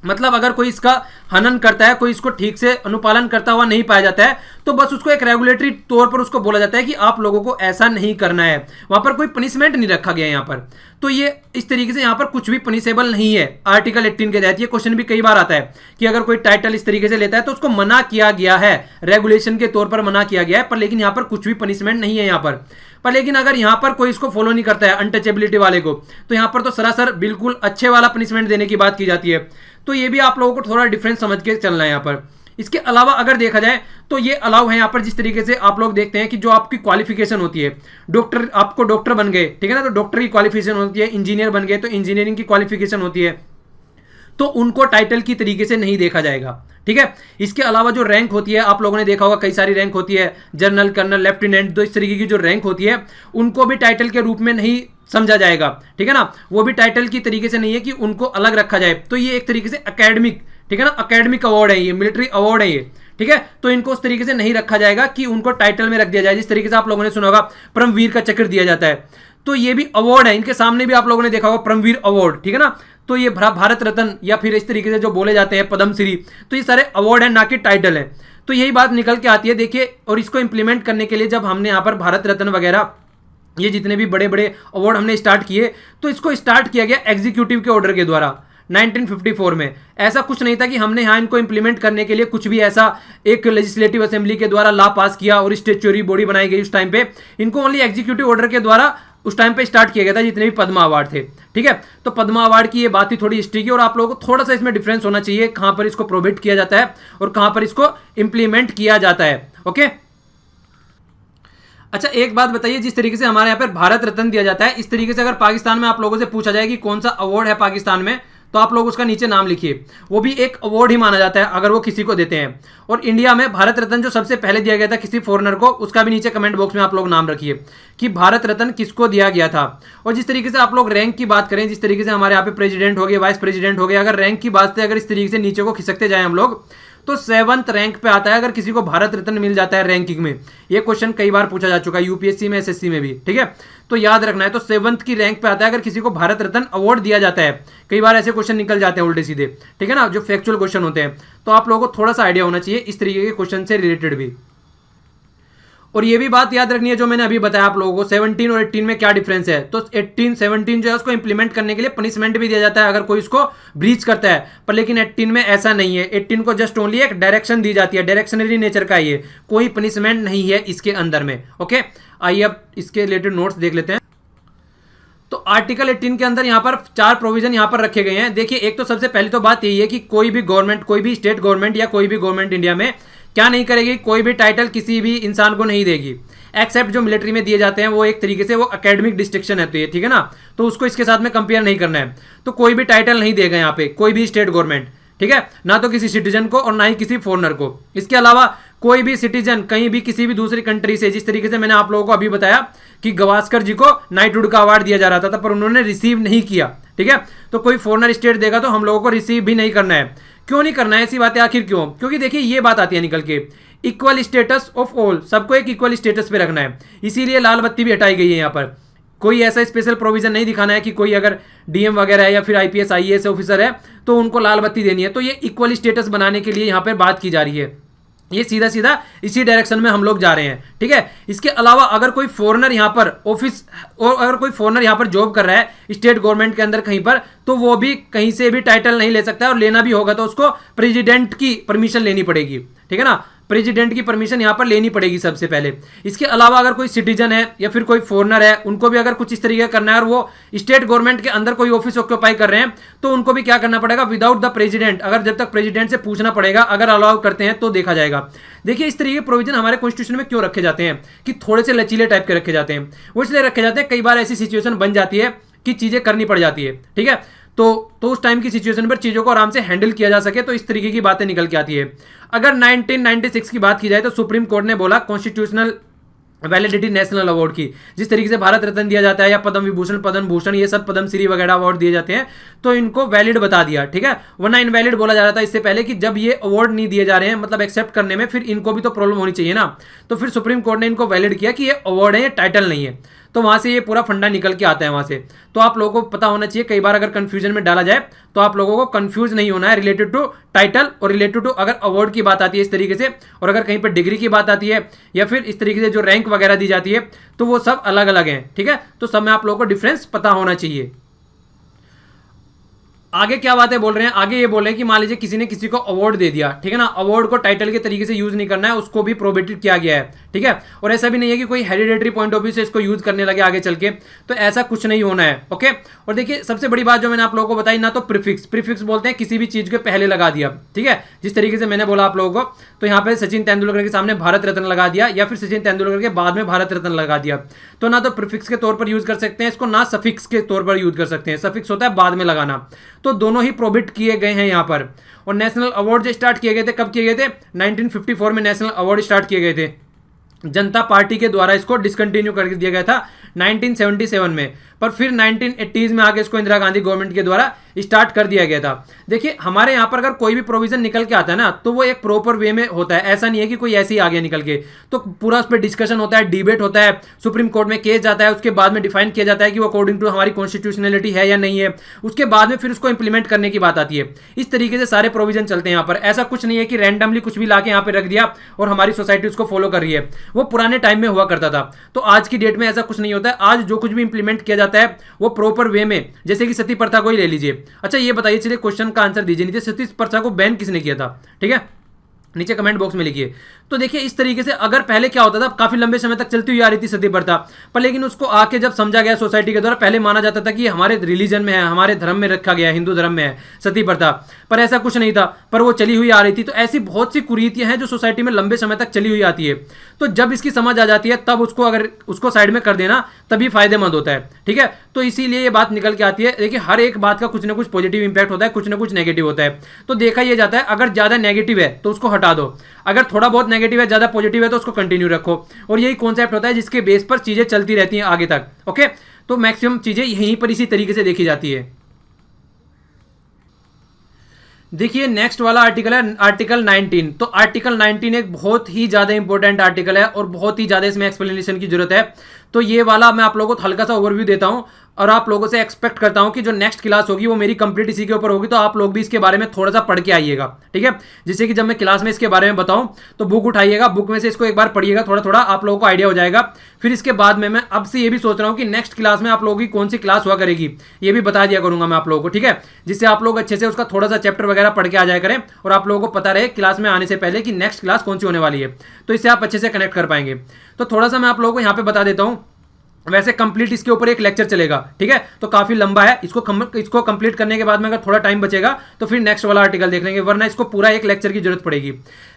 मतलब अगर कोई इसका हनन करता है, कोई इसको ठीक से अनुपालन करता हुआ नहीं पाया जाता है, तो बस उसको एक रेगुलेटरी तौर पर उसको बोला जाता है कि आप लोगों को ऐसा नहीं करना है। वहां पर कोई पनिशमेंट नहीं रखा गया यहाँ पर। तो ये इस तरीके से यहाँ पर कुछ भी पनिशेबल नहीं है आर्टिकल 18 के तहत। ये क्वेश्चन भी कई बार आता है कि अगर कोई टाइटल इस तरीके से लेता है तो उसको मना किया गया है, रेगुलेशन के तौर पर मना किया गया है, पर लेकिन यहाँ पर कुछ भी पनिशमेंट नहीं है यहाँ पर। लेकिन अगर यहाँ पर कोई इसको फॉलो नहीं करता है अनटचेबिलिटी वाले को, तो यहाँ पर तो सरासर बिल्कुल अच्छे वाला पनिशमेंट देने की बात की जाती है। तो ये भी आप लोगों को थोड़ा डिफरेंस समझ के चलना है यहाँ पर। इसके अलावा अगर देखा जाए तो ये अलाउ है यहाँ पर, जिस तरीके से आप लोग देखते हैं कि जो आपकी क्वालिफिकेशन होती है, डॉक्टर, आपको डॉक्टर बन गए, ठीक है ना, तो डॉक्टर की क्वालिफिकेशन होती है, इंजीनियर बन गए तो इंजीनियरिंग की क्वालिफिकेशन होती है, तो उनको टाइटल की तरीके से नहीं देखा जाएगा। ठीक है, इसके अलावा जो रैंक होती है, आप लोगों ने देखा होगा कई सारी रैंक होती है, जनरल, कर्नल, लेफ्टिनेंट, तो इस तरीके की जो रैंक होती है उनको भी टाइटल के रूप में नहीं समझा जाएगा। ठीक है ना, वो भी टाइटल की तरीके से नहीं है कि उनको अलग रखा जाए। तो ये एक तरीके से एकेडमिक, ठीक है ना, एकेडमिक अवार्ड है, ये मिलिट्री अवार्ड है ये। ठीक है, तो इनको उस तरीके से नहीं रखा जाएगा कि उनको टाइटल में रख दिया जाए। जिस तरीके से आप लोगों ने सुना होगा परमवीर का चक्र दिया जाता है, तो ये भी अवार्ड है। इनके सामने भी आप लोगों ने देखा होगा परमवीर अवार्ड, ठीक है ना, तो ये भारत रत्न या फिर इस तरीके से जो बोले जाते हैं पद्मश्री, तो ये सारे अवार्ड है ना कि टाइटल है। तो यही बात निकल के आती है, देखिए। और इसको इंप्लीमेंट करने के लिए जब हमने यहाँ पर भारत रत्न वगैरह ये जितने भी बड़े बड़े अवार्ड हमने स्टार्ट किए, तो इसको स्टार्ट किया गया एग्जीक्यूटिव के ऑर्डर के द्वारा 1954 में। ऐसा कुछ नहीं था कि हमने यहाँ इनको इंप्लीमेंट करने के लिए कुछ भी ऐसा एक लेजिस्लेटिव असेंबली के द्वारा लॉ पास किया और स्टेच्यूटरी बॉडी बनाई गई उस टाइम पे। इनको ओनली एग्जीक्यूटिव ऑर्डर के द्वारा उस टाइम पे स्टार्ट किया गया था, जितने भी पद्मा अवार्ड थे। ठीक है, तो पद्मा अवार्ड की ये बात ही थोड़ी हिस्ट्री की, और आप लोगों को थोड़ा सा इसमें डिफरेंस होना चाहिए, कहां पर इसको प्रोहिबिट किया जाता है और कहां पर इसको इंप्लीमेंट किया जाता है। ओके, अच्छा एक बात बताइए, जिस तरीके से हमारे यहाँ पर भारत रत्न दिया जाता है, इस तरीके से अगर पाकिस्तान में आप लोगों से पूछा जाए कि कौन सा अवार्ड है पाकिस्तान में, तो आप लोग उसका नीचे नाम लिखिए। वो भी एक अवार्ड ही माना जाता है अगर वो किसी को देते हैं। और इंडिया में भारत रत्न जो सबसे पहले दिया गया था किसी फॉरेनर को, उसका भी नीचे कमेंट बॉक्स में आप लोग नाम रखिए कि भारत रत्न किसको दिया गया था। और जिस तरीके से आप लोग रैंक की बात करें, जिस तरीके से हमारे यहाँ पे प्रेसिडेंट हो गए, वाइस प्रेसिडेंट हो गए, अगर रैंक की बात से अगर इस तरीके से नीचे को खिसकते जाए हम लोग, तो 7th रैंक पे आता है अगर किसी को भारत रत्न मिल जाता है रैंकिंग में। ये क्वेश्चन कई बार पूछा जा चुका है यूपीएससी में, एसएससी में भी। ठीक है, तो याद रखना है, तो 7th की रैंक पे आता है अगर किसी को भारत रत्न अवार्ड दिया जाता है। कई बार ऐसे क्वेश्चन निकल जाते हैं उल्टे सीधे, ठीक है ना, जो फैक्चुअल क्वेश्चन होते हैं, तो आप लोगों को थोड़ा सा आइडिया होना चाहिए इस तरीके के क्वेश्चन से रिलेटेड भी। और ये भी बात याद रखनी है जो मैंने अभी बताया आप लोगों को 17 और 18 में क्या डिफरेंस है। तो 17 जो है उसको इंप्लीमेंट करने के लिए पनिशमेंट भी दिया जाता है अगर कोई उसको ब्रीच करता है, पर लेकिन 18 में ऐसा नहीं है। 18 को जस्ट ओनली एक डायरेक्शन दी जाती है, डायरेक्शनरी नेचर का ये, कोई पनिशमेंट नहीं है इसके अंदर में। ओके, आइए अब इसके रिलेटेड नोट्स देख लेते हैं। तो आर्टिकल 18 के अंदर यहाँ पर 4 प्रोविजन यहाँ पर रखे गए हैं। देखिए, एक तो सबसे पहली तो बात यही है कि कोई भी गवर्नमेंट, कोई भी स्टेट गवर्नमेंट या कोई भी गवर्नमेंट इंडिया में क्या नहीं करेगी, कोई भी टाइटल किसी भी इंसान को नहीं देगी, एक्सेप्ट जो मिलिट्री में दिए जाते हैं वो एक तरीके से वो एकेडमिक डिस्ट्रिक्शन है, तो ये ठीक है ना, तो उसको इसके साथ में कंपेयर नहीं करना है। तो कोई भी टाइटल नहीं देगा यहाँ पे कोई भी स्टेट गवर्नमेंट, ठीक है, ना तो किसी सिटीजन को और ना ही किसी फॉरनर को। इसके अलावा कोई भी सिटीजन कहीं भी किसी भी दूसरी कंट्री से, जिस तरीके से मैंने आप लोगों को अभी बताया कि गवास्कर जी को नाइटहुड का अवार्ड दिया जा रहा था पर उन्होंने रिसीव नहीं किया, ठीक है, तो कोई फॉरनर स्टेट देगा तो हम लोगों को रिसीव भी नहीं करना है। क्यों नहीं करना है, ऐसी बातें आखिर क्यों? क्योंकि देखिए ये बात आती है निकल के, इक्वल स्टेटस ऑफ ऑल, सबको एक इक्वल स्टेटस पे रखना है, इसीलिए लाल बत्ती भी हटाई गई है यहाँ पर। कोई ऐसा स्पेशल प्रोविजन नहीं दिखाना है कि कोई अगर डीएम वगैरह है या फिर आईपीएस आईएएस ऑफिसर है तो उनको लाल बत्ती देनी है। तो ये इक्वल स्टेटस बनाने के लिए यहाँ पर बात की जा रही है, ये सीधा सीधा इसी डायरेक्शन में हम लोग जा रहे हैं, ठीक है। इसके अलावा अगर कोई फॉरेनर यहाँ पर ऑफिस और अगर कोई फॉरेनर यहाँ पर जॉब कर रहा है स्टेट गवर्नमेंट के अंदर कहीं पर, तो वो भी कहीं से भी टाइटल नहीं ले सकता है, और लेना भी होगा तो उसको प्रेसिडेंट की परमिशन लेनी पड़ेगी, ठीक है ना, प्रेसिडेंट की परमिशन यहाँ पर लेनी पड़ेगी सबसे पहले। इसके अलावा अगर कोई सिटीजन है या फिर कोई फॉरेनर है, उनको भी अगर कुछ इस तरीके का करना है और वो स्टेट गवर्नमेंट के अंदर कोई ऑफिस ऑक्यूपाई कर रहे हैं, तो उनको भी क्या करना पड़ेगा, विदाउट द प्रेसिडेंट, अगर जब तक प्रेसिडेंट से पूछना पड़ेगा, अगर अलाउ करते हैं तो देखा जाएगा। देखिए इस तरीके के प्रोविजन हमारे कॉन्स्टिट्यूशन में क्यों रखे जाते हैं कि थोड़े से लचीले टाइप के रखे जाते हैं, वो इसलिए रखे जाते हैं कई बार ऐसी सिचुएशन बन जाती है कि चीजें करनी पड़ जाती है, ठीक है, तो उस टाइम की सिचुएशन पर चीज़ों को आराम से हैंडल किया जा सके, तो इस तरीके की बातें निकल के आती है। अगर 1996 की बात की जाए तो सुप्रीम कोर्ट ने बोला कॉन्स्टिट्यूशनल वैलिडिटी नेशनल अवार्ड की, जिस तरीके से भारत रत्न दिया जाता है या पद्म विभूषण, पद्म भूषण, ये सब पद्म श्री वगैरह अवार्ड दिए जाते हैं, तो इनको वैलिड बता दिया, ठीक है, वरना इनवैलिड बोला जा रहा था इससे पहले कि जब ये अवार्ड नहीं दिए जा रहे हैं, मतलब एक्सेप्ट करने में, फिर इनको भी तो प्रॉब्लम होनी चाहिए ना, तो फिर सुप्रीम कोर्ट ने इनको वैलिड किया कि ये अवार्ड है, ये टाइटल नहीं है। तो वहां से ये पूरा फंडा निकल के आता है वहां से। तो आप लोगों को पता होना चाहिए, कई बार अगर कंफ्यूजन में डाला जाए तो आप लोगों को कंफ्यूज नहीं होना है रिलेटेड टू टाइटल और रिलेटेड टू अगर अवार्ड की बात आती है इस तरीके से, और अगर कहीं पर डिग्री की बात आती है या फिर इस तरीके से जो रैंक वगैरह दी जाती है, तो वो सब अलग अलग हैं, ठीक है, तो सब में आप लोगों को डिफरेंस पता होना चाहिए। आगे क्या बातें बोल रहे हैं, आगे ये बोल रहे हैं कि मान लीजिए किसी ने किसी को अवार्ड दे दिया, ठीक है ना, अवार्ड को टाइटल के तरीके से यूज नहीं करना है, उसको भी प्रोहिबिटेड किया गया है, ठीक है, और ऐसा भी नहीं है कि कोई हेरिडेटरी पॉइंट ऑफ व्यू से इसको यूज करने लगे आगे चल के, तो ऐसा कुछ नहीं होना है, ओके। और देखिए सबसे बड़ी बात जो मैंने आप लोगों को बताई ना, तो प्रीफिक्स बोलते हैं किसी भी चीज के पहले लगा दिया, ठीक है, जिस तरीके से मैंने बोला आप लोगों को, तो यहाँ पे सचिन तेंदुलकर के सामने भारत रत्न लगा दिया या फिर सचिन तेंदुलकर के बाद में भारत रत्न लगा दिया, तो ना तो प्रीफिक्स के तौर पर यूज कर सकते हैं इसको, ना सफिक्स के तौर पर यूज कर सकते हैं, सफिक्स होता है बाद में लगाना, तो दोनों ही प्रोहिबिट किए गए हैं यहाँ पर। और नेशनल अवार्ड जो स्टार्ट किए गए थे, कब किए गए थे, 1954 में नेशनल अवार्ड स्टार्ट किए गए थे, जनता पार्टी के द्वारा इसको डिसकंटिन्यू कर दिया गया था 1977 में, पर फिर 1980s में आगे इसको इंदिरा गांधी गवर्नमेंट के द्वारा स्टार्ट कर दिया गया था। देखिए हमारे यहाँ पर अगर कोई भी प्रोविजन निकल के आता है ना, तो वो एक प्रॉपर वे में होता है, ऐसा नहीं है कि कोई ऐसे ही आ गया निकल के, तो पूरा उस पर डिस्कशन होता है, डिबेट होता है, सुप्रीम कोर्ट में केस जाता है, उसके बाद में डिफाइन किया जाता है कि वो अकॉर्डिंग टू हमारी कॉन्स्टिट्यूशनलिटी है या नहीं है, उसके बाद में फिर उसको इंप्लीमेंट करने की बात आती है। इस तरीके से सारे प्रोविजन चलते हैं यहाँ पर, ऐसा कुछ नहीं है कि रैंडमली कुछ भी लाके यहाँ पे रख दिया और हमारी सोसाइटी उसको फॉलो कर रही है, वो पुराने टाइम में हुआ करता था, तो आज की डेट में ऐसा कुछ नहीं होता है। आज जो कुछ भी इंप्लीमेंट किया जाता है वो प्रॉपर वे में, जैसे कि सती प्रथा को ही ले लीजिए। अच्छा ये बताइए, चलिए क्वेश्चन का आंसर दीजिए, नीचे सती प्रथा को बैन किसने किया था, ठीक है, नीचे कमेंट बॉक्स में लिखिए। तो देखिए इस तरीके से अगर पहले क्या होता था, काफी लंबे समय तक चलती हुई आ रही थी सती प्रथा, पर लेकिन उसको आके जब समझा गया सोसाइटी के द्वारा, पहले माना जाता था कि हमारे रिलीजन में है, हमारे धर्म में रखा गया, हिंदू धर्म में है सती प्रथा, पर ऐसा कुछ नहीं था, पर वो चली हुई आ रही थी। तो ऐसी बहुत सी कुरीतियां हैं जो सोसाइटी में लंबे समय तक चली हुई आती है, तो जब इसकी समझ आ जाती है तब उसको अगर उसको साइड में कर देना तभी फायदेमंद होता है, ठीक है। तो इसीलिए ये बात निकल के आती है। देखिए हर एक बात का कुछ ना कुछ पॉजिटिव इंपैक्ट होता है, कुछ ना कुछ नेगेटिव होता है, तो देखा यह जाता है अगर ज्यादा नेगेटिव है तो उसको हटा दो, अगर थोड़ा बहुत नेगेटिव है, ज्यादा पॉजिटिव है तो उसको कंटिन्यू रखो, और यही कॉन्सेप्ट होता है जिसके बेस पर चीजें चलती रहती हैं आगे तक, ओके। तो मैक्सिमम चीजें यहीं पर इसी तरीके से देखी जाती है। देखिए नेक्स्ट वाला आर्टिकल है आर्टिकल 19। तो आर्टिकल 19 एक बहुत ही ज्यादा इंपॉर्टेंट आर्टिकल है और बहुत ही ज्यादा इसमें एक्सप्लेनेशन की जरूरत है। तो ये वाला मैं आप लोगों को हल्का सा ओवरव्यू देता हूँ और आप लोगों से एक्सपेक्ट करता हूँ कि जो नेक्स्ट क्लास होगी वो मेरी कंप्लीट इसी के ऊपर होगी, तो आप लोग भी इसके बारे में थोड़ा सा पढ़ के आइएगा, ठीक है। जिससे कि जब मैं क्लास में इसके बारे में बताऊँ तो बुक उठाइएगा, बुक में से इसको एक बार पढ़िएगा, थोड़ा थोड़ा आप लोगों को आइडिया हो जाएगा। फिर इसके बाद में मैं अब से ये भी सोच रहा हूँ कि नेक्स्ट क्लास में आप लोगों की कौन सी क्लास हुआ करेगी ये भी बता दिया करूँगा मैं आप लोगों को, ठीक है। जिससे आप लोग अच्छे से उसका थोड़ा सा चैप्टर वगैरह पढ़ के आ जाया करें और आप लोगों को पता रहे क्लास में आने से पहले कि नेक्स्ट क्लास कौन सी होने वाली है, तो इससे आप अच्छे से कनेक्ट कर पाएंगे। तो थोड़ा सा मैं आप लोगों को यहाँ पे बता देता हूँ। वैसे कंप्लीट इसके ऊपर एक लेक्चर चलेगा, ठीक है, तो काफी लंबा है। इसको कंप्लीट करने के बाद में अगर थोड़ा टाइम बचेगा तो फिर नेक्स्ट वाला आर्टिकल देख लेंगे, वरना इसको पूरा एक लेक्चर की जरूरत पड़ेगी।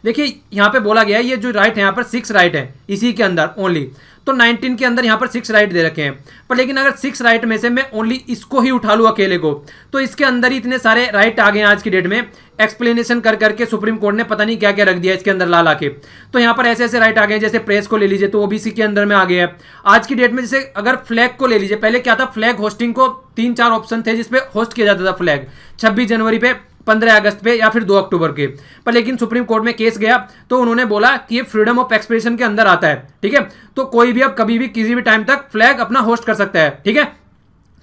देखिए यहाँ पे बोला गया है ये जो राइट है यहाँ पर 6 राइट है इसी के अंदर ओनली, तो 19 के अंदर यहाँ पर 6 राइट दे रखे हैं, पर लेकिन अगर 6 राइट में से मैं ओनली इसको ही उठा लूँ अकेले को, तो इसके अंदर ही इतने सारे राइट आ गए हैं आज की डेट में। एक्सप्लेनेशन कर करके सुप्रीम कोर्ट ने पता नहीं क्या क्या रख दिया इसके अंदर ला के, तो यहाँ पर ऐसे ऐसे राइट आ गए। जैसे प्रेस को ले लीजिए तो ओबीसी के अंदर में आ गया है आज की डेट में। जैसे अगर फ्लैग को ले लीजिए, पहले क्या था, फ्लैग होस्टिंग को 3-4 ऑप्शन थे जिसपे होस्ट किया जाता था फ्लैग, 26 जनवरी पे, 15 अगस्त पे या फिर 2 अक्टूबर के, पर लेकिन सुप्रीम कोर्ट में केस गया तो उन्होंने बोला कि ये फ्रीडम ऑफ एक्सप्रेशन के अंदर आता है, ठीक है। तो कोई भी अब कभी भी किसी भी टाइम तक फ्लैग अपना होस्ट कर सकता है, ठीक है।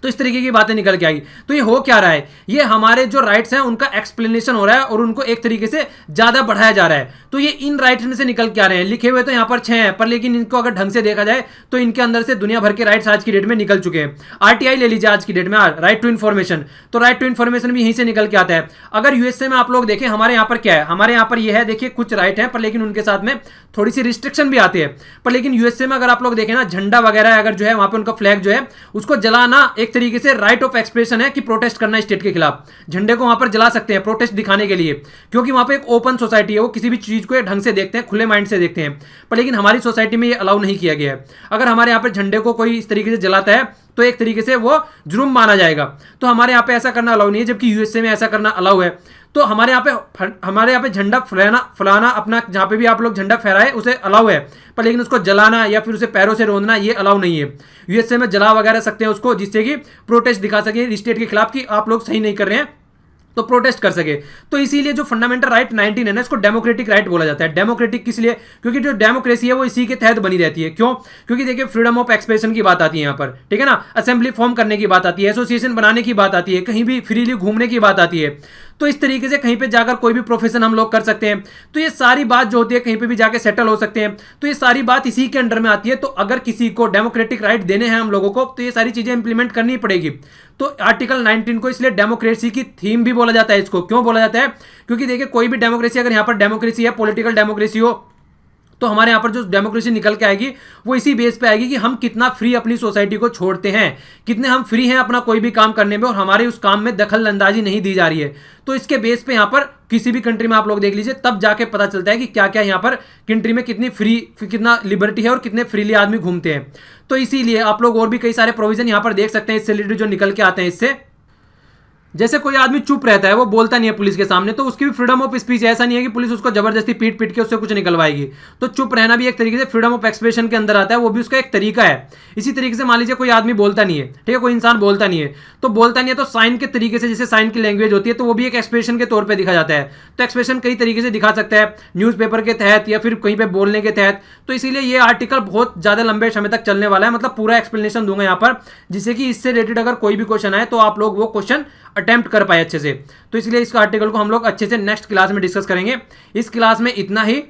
तो इस तरीके की बातें निकल के आई। तो ये हो क्या रहा है, ये हमारे जो राइट्स हैं उनका एक्सप्लेनेशन हो रहा है और उनको एक तरीके से ज्यादा बढ़ाया जा रहा है। तो ये इन राइट्स में से निकल के आ रहे हैं, लिखे हुए तो यहाँ पर 6 हैं, पर लेकिन इनको अगर ढंग से देखा जाए तो इनके अंदर से दुनिया भर के राइट्स आज की डेट में निकल चुके हैं। आरटीआई ले लीजिए आज की डेट में, राइट टू इन्फॉर्मेशन, तो राइट टू इन्फॉर्मेशन भी यहीं से निकल के आता है। अगर यूएसए में आप लोग देखें, हमारे यहाँ पर क्या है, हमारे यहाँ पर यह है, देखिए कुछ राइट है पर लेकिन उनके साथ में थोड़ी सी रिस्ट्रिक्शन भी आती है। पर लेकिन यूएसए में अगर आप लोग देखें ना, झंडा वगैरह अगर जो है वहां पर उनका फ्लैग जो है उसको जलाना एक तरीके से राइट ऑफ एक्सप्रेशन है कि प्रोटेस्ट करना स्टेट के खिलाफ, झंडे को वहां पर जला सकते हैं प्रोटेस्ट दिखाने के लिए, क्योंकि वहां पे एक ओपन सोसाइटी है, वो किसी भी चीज को ढंग से देखते हैं, खुले माइंड से देखते हैं। पर लेकिन हमारी सोसाइटी में ये अलाउ नहीं किया गया है। अगर हमारे यहाँ पर झंडे को कोई इस तरीके से जलाता है तो एक तरीके से वो जुर्म माना जाएगा, तो हमारे यहाँ पे ऐसा करना अलाउ नहीं है, जबकि यूएसए में ऐसा करना अलाउ है। तो हमारे यहाँ पे झंडा फलाना अपना जहाँ पे भी आप लोग झंडा फहराए उसे अलाउ है, पर लेकिन उसको जलाना या फिर उसे पैरों से रोंदना ये अलाउ नहीं है। यूएसए में जला वगैरह सकते हैं उसको, जिससे कि प्रोटेस्ट दिखा सके स्टेट के खिलाफ कि आप लोग सही नहीं कर रहे हैं, तो प्रोटेस्ट कर सके। तो इसीलिए जो फंडामेंटल राइट 19 है ना, इसको डेमोक्रेटिक राइट बोला जाता है। डेमोक्रेटिक किस लिए, क्योंकि जो डेमोक्रेसी है वो इसी के तहत बनी रहती है। क्यों, क्योंकि देखिए फ्रीडम ऑफ एक्सप्रेशन की बात आती है यहाँ पर, ठीक है ना, असेंबली फॉर्म करने की बात आती है, एसोसिएशन बनाने की बात आती है, कहीं भी फ्रीली घूमने की बात आती है। तो इस तरीके से कहीं पे जाकर कोई भी प्रोफेशन हम लोग कर सकते हैं। तो ये सारी बात जो होती है, कहीं पे भी जाके सेटल हो सकते हैं, तो ये सारी बात इसी के अंडर में आती है। तो अगर किसी को डेमोक्रेटिक राइट देने हैं हम लोगों को, तो ये सारी चीजें इंप्लीमेंट करनी पड़ेगी। तो आर्टिकल 19 को इसलिए डेमोक्रेसी की थीम भी बोला जाता है। इसको क्यों बोला जाता है, क्योंकि देखिए कोई भी डेमोक्रेसी, अगर यहाँ पर डेमोक्रेसी है, पॉलिटिकल डेमोक्रेसी हो, तो हमारे यहाँ पर जो डेमोक्रेसी निकल के आएगी वो इसी बेस पे आएगी कि हम कितना फ्री अपनी सोसाइटी को छोड़ते हैं, कितने हम फ्री हैं अपना कोई भी काम करने में और हमारे उस काम में दखल अंदाजी नहीं दी जा रही है। तो इसके बेस पे यहाँ पर किसी भी कंट्री में आप लोग देख लीजिए, तब जाके पता चलता है कि क्या क्या यहाँ पर कंट्री में कितना लिबर्टी है और कितने फ्रीली आदमी घूमते हैं। तो इसीलिए आप लोग और भी कई सारे प्रोविजन यहाँ पर देख सकते हैं इससे रिलेटेड जो निकल के आते हैं। इससे जैसे कोई आदमी चुप रहता है, वो बोलता नहीं है पुलिस के सामने, तो उसकी भी फ्रीडम ऑफ स्पीच है। ऐसा नहीं है कि पुलिस उसको जबरदस्ती पीट पीट के उससे कुछ निकलवाएगी। तो चुप रहना भी एक तरीके से फ्रीडम ऑफ एक्सप्रेशन के अंदर आता है, वो भी उसका एक तरीका है। इसी तरीके से मान लीजिए कोई आदमी बोलता नहीं है, ठीक है, कोई इंसान बोलता नहीं है, तो बोलता नहीं है तो साइन के तरीके से, जैसे साइन की लैंग्वेज होती है, तो वो भी एक एक्सप्रेशन के तौर पर दिखा जाता है। तो एक्सप्रेशन कई तरीके से दिखा सकता है, न्यूज़पेपर के तहत या फिर कहीं पर बोलने के तहत। तो इसीलिए ये आर्टिकल बहुत ज़्यादा लंबे समय तक चलने वाला है, मतलब पूरा एक्सप्लेनेशन दूंगा यहाँ पर, जिससे कि इससे रिलेटेड अगर कोई भी क्वेश्चन आए तो आप लोग वो क्वेश्चन अटेम्प्ट कर पाए अच्छे से। तो इसलिए इस आर्टिकल को हम लोग अच्छे से नेक्स्ट क्लास में डिस्कस करेंगे। इस क्लास में इतना ही।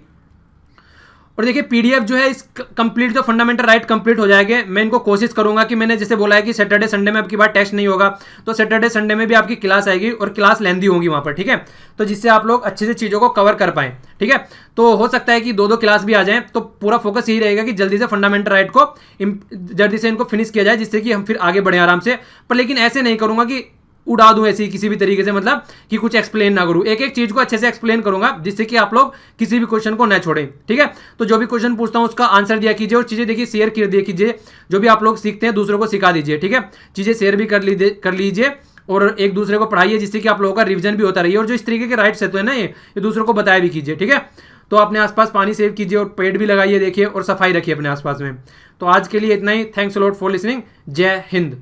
और देखिए पीडीएफ जो है इस कंप्लीट जो फंडामेंटल राइट कंप्लीट हो जाएंगे। मैं इनको कोशिश करूंगा कि मैंने जैसे बोला है कि सैटरडे संडे में आपकी बार टेस्ट नहीं होगा, तो सैटरडे संडे में भी आपकी क्लास आएगी और क्लास लेंदी होगी वहां पर, ठीक है, तो जिससे आप लोग अच्छे से चीज़ों को कवर कर पाएं, ठीक है। तो हो सकता है कि 2-2 क्लास भी आ जाएं, तो पूरा फोकस यही रहेगा कि जल्दी से फंडामेंटल राइट को जल्दी से इनको फिनिश किया जाए, जिससे कि हम फिर आगे बढ़ें आराम से। पर लेकिन ऐसे नहीं करूंगा कि उड़ा दूं ऐसे ही किसी भी तरीके से, मतलब कि कुछ एक्सप्लेन ना करूं, एक एक चीज को अच्छे से एक्सप्लेन करूंगा, जिससे कि आप लोग किसी भी क्वेश्चन को न छोड़ें, ठीक है। तो जो भी क्वेश्चन पूछता हूं उसका आंसर दिया कीजिए और चीजें देखिए शेयर कर दिया कीजिए। जो भी आप लोग सीखते हैं दूसरों को सिखा दीजिए, ठीक है, चीजें शेयर भी कर लीजिए और एक दूसरे को पढ़ाइए, जिससे कि आप लोगों का रिविजन भी होता रही है। और जो इस तरीके के राइट्स है तो है ना, ये दूसरों को बताया भी कीजिए, ठीक है। तो अपने आसपास पानी सेव कीजिए और पेड़ भी लगाइए, देखिए, और सफाई रखिए अपने आसपास में। तो आज के लिए इतना ही। Thanks a lot for listening. जय हिंद।